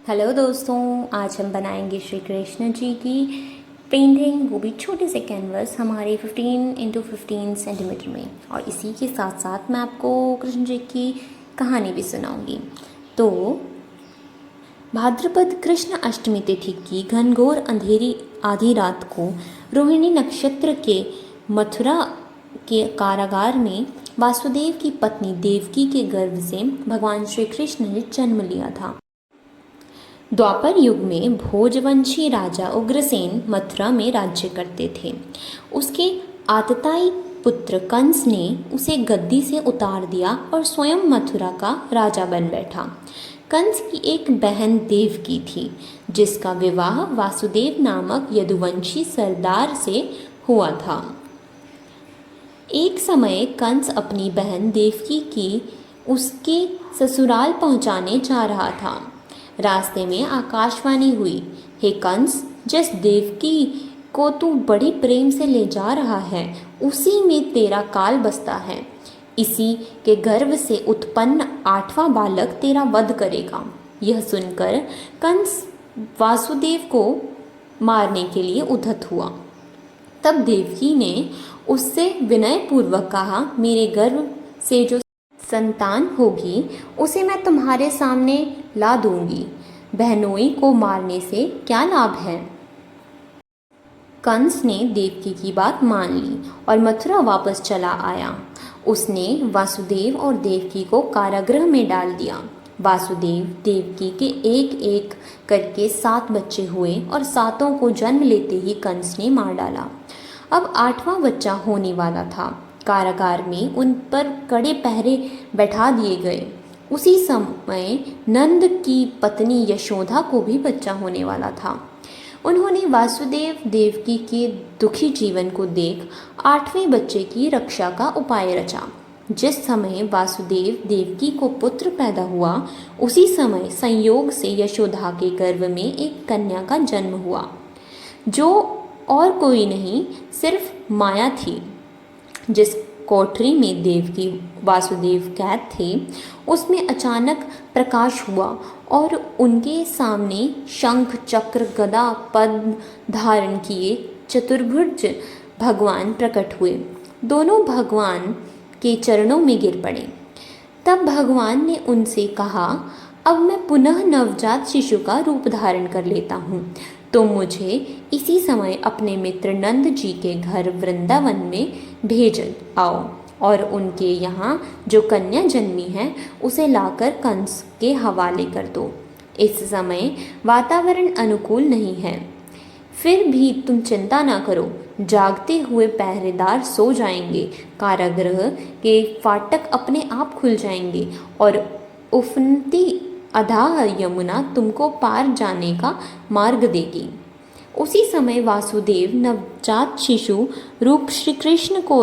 Hello दोस्तों, आज हम बनाएंगे श्री कृष्ण जी की पेंटिंग, वो भी छोटे से कैनवस हमारे 15x15 सेंटीमीटर में। और इसी के साथ साथ मैं आपको कृष्ण जी की कहानी भी सुनाऊंगी। तो भाद्रपद कृष्ण अष्टमी तिथि की घनघोर अंधेरी आधी रात को रोहिणी नक्षत्र के मथुरा के कारागार में वासुदेव की पत्नी देवकी के गर्भ से भगवान श्री कृष्ण ने जन्म लिया था। द्वापर युग में भोजवंशी राजा उग्रसेन मथुरा में राज्य करते थे। उसके आतताई पुत्र कंस ने उसे गद्दी से उतार दिया और स्वयं मथुरा का राजा बन बैठा। कंस की एक बहन देवकी थी, जिसका विवाह वासुदेव नामक यदुवंशी सरदार से हुआ था। एक समय कंस अपनी बहन देवकी की उसके ससुराल पहुंचाने जा रहा था। रास्ते में आकाशवाणी हुई, हे कंस, जिस देवकी को तू बड़े प्रेम से ले जा रहा है, उसी में तेरा काल बसता है। इसी के गर्भ से उत्पन्न 8वां बालक तेरा वध करेगा। यह सुनकर कंस वासुदेव को मारने के लिए उद्यत हुआ। तब देवकी ने उससे विनयपूर्वक कहा, मेरे गर्भ से जो संतान होगी उसे मैं तुम्हारे सामने ला दूंगी। बहनोई को मारने से क्या लाभ है। कंस ने देवकी की बात मान ली और मथुरा वापस चला आया। उसने वासुदेव और देवकी को कारागृह में डाल दिया। वासुदेव देवकी के एक एक करके 7 बच्चे हुए और 7 को जन्म लेते ही कंस ने मार डाला। अब 8वां बच्चा होने वाला था। कारागार में उन पर कड़े पहरे बैठा दिए गए। उसी समय नंद की पत्नी यशोदा को भी बच्चा होने वाला था। उन्होंने वासुदेव देवकी के दुखी जीवन को देख 8वें बच्चे की रक्षा का उपाय रचा। जिस समय वासुदेव देवकी को पुत्र पैदा हुआ, उसी समय संयोग से यशोदा के गर्भ में एक कन्या का जन्म हुआ, जो और कोई नहीं सिर्फ माया थी। जिस कोठरी में देवकी वासुदेव कैद थे, उसमें अचानक प्रकाश हुआ और उनके सामने शंख चक्र गदा पद्म धारण किए चतुर्भुज भगवान प्रकट हुए। दोनों भगवान के चरणों में गिर पड़े। तब भगवान ने उनसे कहा, अब मैं पुनः नवजात शिशु का रूप धारण कर लेता हूँ, तो मुझे इसी समय अपने मित्र नंद जी के घर वृंदावन में भेज आओ और उनके यहाँ जो कन्या जन्मी है उसे लाकर कंस के हवाले कर दो। इस समय वातावरण अनुकूल नहीं है, फिर भी तुम चिंता ना करो, जागते हुए पहरेदार सो जाएंगे। कारागृह के फाटक अपने आप खुल जाएंगे और उफनती अथाह यमुना तुमको पार जाने का मार्ग देगी। उसी समय वासुदेव नवजात शिशु रूप श्री कृष्ण को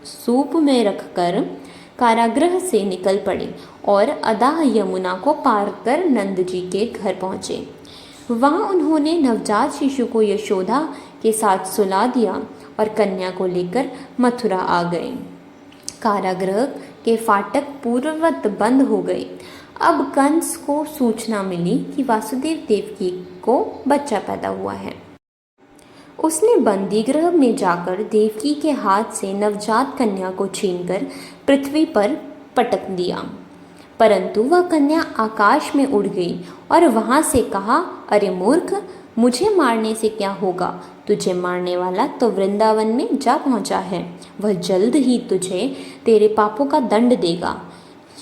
सूप में रखकर कारागृह से निकल पड़े और अदाह यमुना को पार कर नंद जी के घर पहुँचे। वहाँ उन्होंने नवजात शिशु को यशोदा के साथ सुला दिया और कन्या को लेकर मथुरा आ गए। कारागृह के फाटक पूर्ववत बंद हो गए। अब कंस को सूचना मिली कि वासुदेव देवकी को बच्चा पैदा हुआ है। उसने बंदी गृह में जाकर देवकी के हाथ से नवजात कन्या को छीनकर पृथ्वी पर पटक दिया, परंतु वह कन्या आकाश में उड़ गई और वहां से कहा, अरे मूर्ख, मुझे मारने से क्या होगा। तुझे मारने वाला तो वृंदावन में जा पहुंचा है, वह जल्द ही तुझे तेरे पापों का दंड देगा।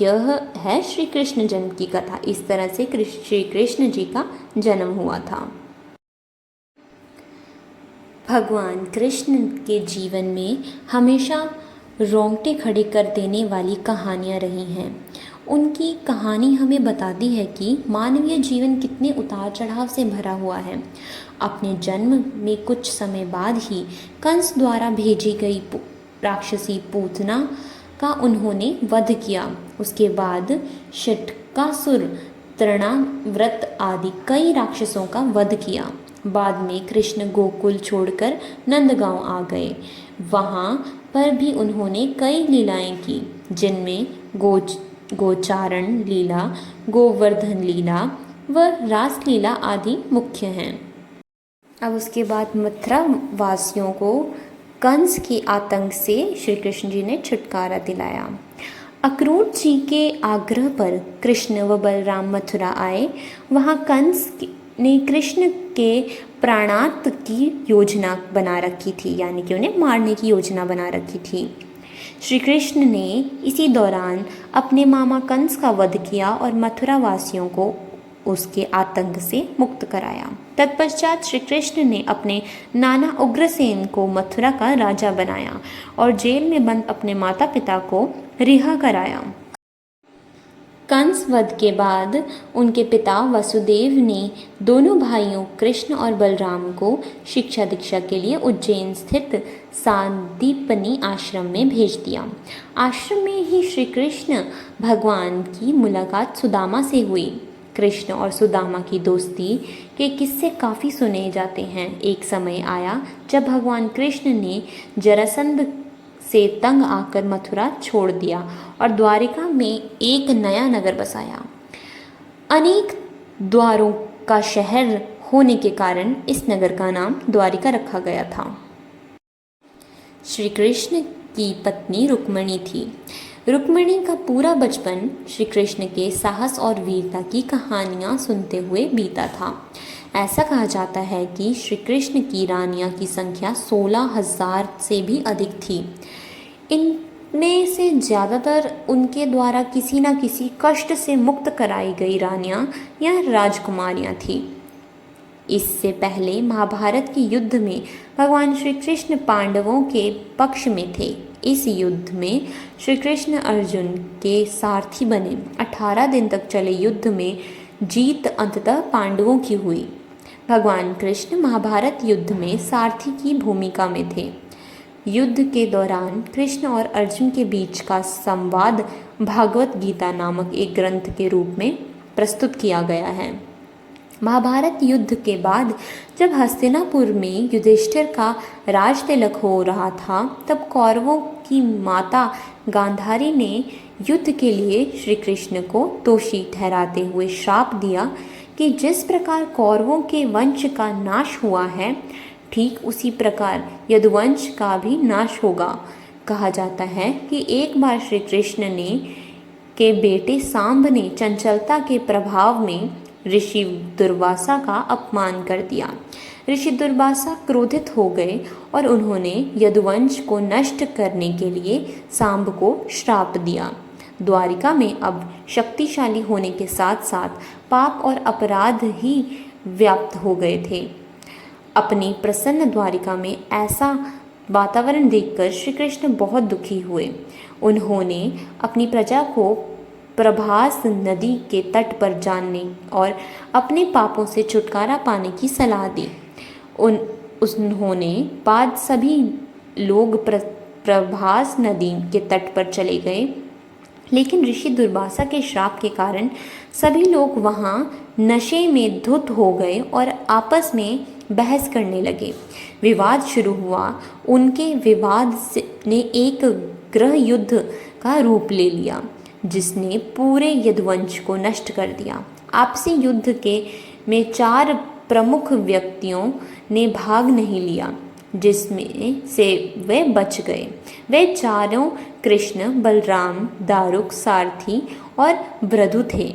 यह है श्री कृष्ण जन्म की कथा। इस तरह से श्री कृष्ण जी का जन्म हुआ था। भगवान कृष्ण के जीवन में हमेशा रोंगटे खड़े कर देने वाली कहानियाँ रही हैं। उनकी कहानी हमें बताती है कि मानवीय जीवन कितने उतार चढ़ाव से भरा हुआ है। अपने जन्म में कुछ समय बाद ही कंस द्वारा भेजी गई राक्षसी पूतना का उन्होंने वध किया। उसके बाद षट्कासुर, तृणाव्रत आदि कई राक्षसों का वध किया। बाद में कृष्ण गोकुल छोड़कर नंदगांव आ गए। वहाँ पर भी उन्होंने कई लीलाएं की, जिनमें गोचारण लीला, गोवर्धन लीला, व रासलीला आदि मुख्य हैं। अब उसके बाद मथुरा वासियों को कंस के आतंक से श्री कृष्ण जी ने छुटकारा दिलाया। अक्रूर जी के आग्रह पर कृष्ण व बलराम मथुरा आए। वहाँ कंस ने कृष्ण के प्राणांत की योजना बना रखी थी, यानी कि उन्हें मारने की योजना बना रखी थी। श्री कृष्ण ने इसी दौरान अपने मामा कंस का वध किया और मथुरा वासियों को उसके आतंक से मुक्त कराया। तत्पश्चात श्री कृष्ण ने अपने नाना उग्रसेन को मथुरा का राजा बनाया और जेल में बंद अपने माता पिता को रिहा कराया। कंस वध के बाद उनके पिता वसुदेव ने दोनों भाइयों कृष्ण और बलराम को शिक्षा दीक्षा के लिए उज्जैन स्थित सांदीपनी आश्रम में भेज दिया। आश्रम में ही श्री कृष्ण भगवान की मुलाकात सुदामा से हुई। कृष्ण और सुदामा की दोस्ती के किस्से काफ़ी सुने जाते हैं। एक समय आया जब भगवान कृष्ण ने जरासंध से तंग आकर मथुरा छोड़ दिया और द्वारिका में एक नया नगर बसाया। अनेक द्वारों का शहर होने के कारण इस नगर का नाम द्वारिका रखा गया था। श्री कृष्ण की पत्नी रुक्मिणी थी। रुक्मिणी का पूरा बचपन श्री कृष्ण के साहस और वीरता की कहानियाँ सुनते हुए बीता था। ऐसा कहा जाता है कि श्री कृष्ण की रानियाँ की संख्या 16,000 से भी अधिक थी। इनमें से ज़्यादातर उनके द्वारा किसी न किसी कष्ट से मुक्त कराई गई रानियाँ या राजकुमारियाँ थीं। इससे पहले महाभारत के युद्ध में भगवान श्री कृष्ण पांडवों के पक्ष में थे। इस युद्ध में श्री कृष्ण अर्जुन के सारथी बने। 18 दिन तक चले युद्ध में जीत अंततः पांडवों की हुई। भगवान कृष्ण महाभारत युद्ध में सारथी की भूमिका में थे। युद्ध के दौरान कृष्ण और अर्जुन के बीच का संवाद भागवत गीता नामक एक ग्रंथ के रूप में प्रस्तुत किया गया है। महाभारत युद्ध के बाद जब हस्तिनापुर में युधिष्ठिर का राज तिलक हो रहा था, तब कौरवों की माता गांधारी ने युद्ध के लिए श्री कृष्ण को दोषी ठहराते हुए श्राप दिया कि जिस प्रकार कौरवों के वंश का नाश हुआ है, ठीक उसी प्रकार यदुवंश का भी नाश होगा। कहा जाता है कि एक बार श्री कृष्ण ने के बेटे सांब ने चंचलता के प्रभाव में ऋषि दुर्वासा का अपमान कर दिया। ऋषि दुर्वासा क्रोधित हो गए और उन्होंने यदुवंश को नष्ट करने के लिए सांब को श्राप दिया। द्वारिका में अब शक्तिशाली होने के साथ साथ पाप और अपराध ही व्याप्त हो गए थे। अपनी प्रसन्न द्वारिका में ऐसा वातावरण देखकर श्री कृष्ण बहुत दुखी हुए। उन्होंने अपनी प्रजा को प्रभास नदी के तट पर जाने और अपने पापों से छुटकारा पाने की सलाह दी। उन्होंने बाद सभी लोग प्रभास नदी के तट पर चले गए, लेकिन ऋषि दुर्वासा के श्राप के कारण सभी लोग वहाँ नशे में धुत हो गए और आपस में बहस करने लगे। विवाद शुरू हुआ। उनके विवाद ने एक गृह युद्ध का रूप ले लिया, जिसने पूरे यदुवंश को नष्ट कर दिया। आपसी युद्ध में 4 प्रमुख व्यक्तियों ने भाग नहीं लिया, जिसमें से वे बच गए। वे चारों कृष्ण, बलराम, दारुक, सारथी और ब्रदु थे।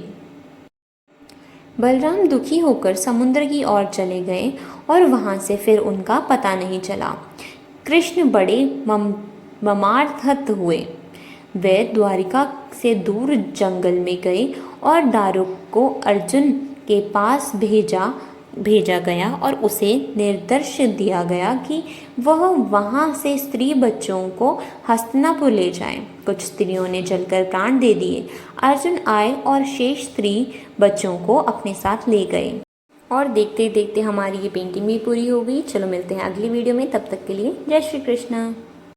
बलराम दुखी होकर समुद्र की ओर चले गए और वहाँ से फिर उनका पता नहीं चला। कृष्ण बड़े मर्माहत हुए। वे द्वारिका से दूर जंगल में गए और दारुक को अर्जुन के पास भेजा गया और उसे निर्देश दिया गया कि वह वहाँ से स्त्री बच्चों को हस्तिनापुर ले जाए। कुछ स्त्रियों ने जलकर प्राण दे दिए। अर्जुन आए और शेष स्त्री बच्चों को अपने साथ ले गए। और देखते देखते हमारी ये पेंटिंग भी पूरी हो गई। चलो मिलते हैं अगली वीडियो में, तब तक के लिए जय श्री कृष्ण।